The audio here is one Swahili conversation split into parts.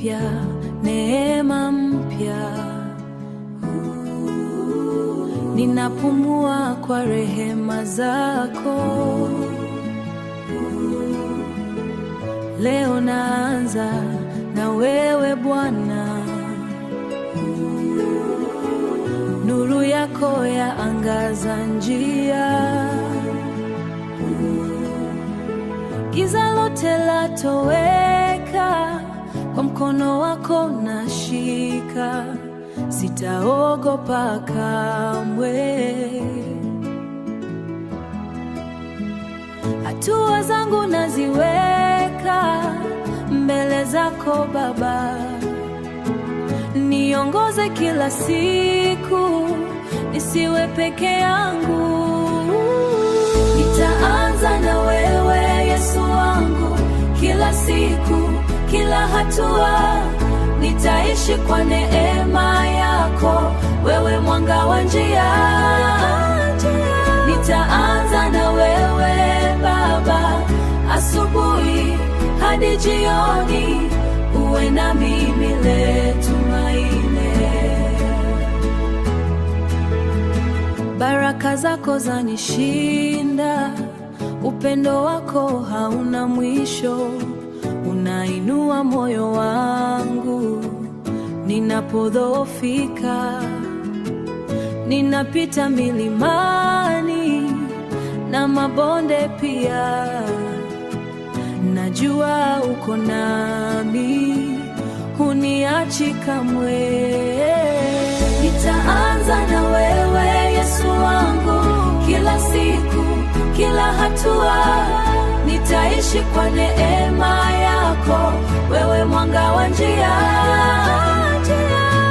mpya, neema mpya. Ninapumua kwa rehema zako. Leo naanza na wewe Bwana. Nuru yako yaangaza njia. Giza lote latoweka, kwa mkono wako nashika. Sitaogopa kamwe. Hatua zangu naziweka mbele zako Baba. Niongoze kila siku, nisiwe peke yangu. Nitaanza na wewe Yesu wangu, kila siku, kila hatua. Nitaishi kwa neema yako, wewe mwanga wa njia. Nitaanza na wewe Baba, asubuhi hadi jioni. Uwe na mimi leo tumaini. Baraka zako zanishinda, upendo wako hauna mwisho. Unainua moyo wangu ninapodhoofika. Ninapita milimani na mabonde pia. Najua uko nami, huniachi kamwe. Nitaanza na wewe Yesu wangu, kila siku, kila hatua. Nitaishi kwa neema yako, wewe mwanga wa njia.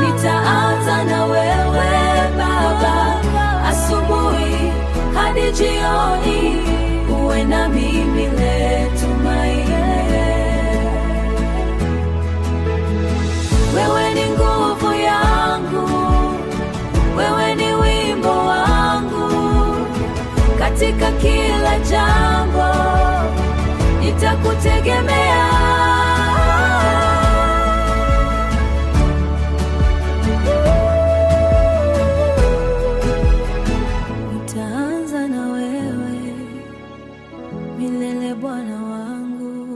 Nitaanza na wewe Baba, asubuhi hadi jioni. Uwe na mimi leo tumaini. Wewe ni nguvu yangu, wewe ni wimbo wangu. Katika kila jambo nitakutegemea.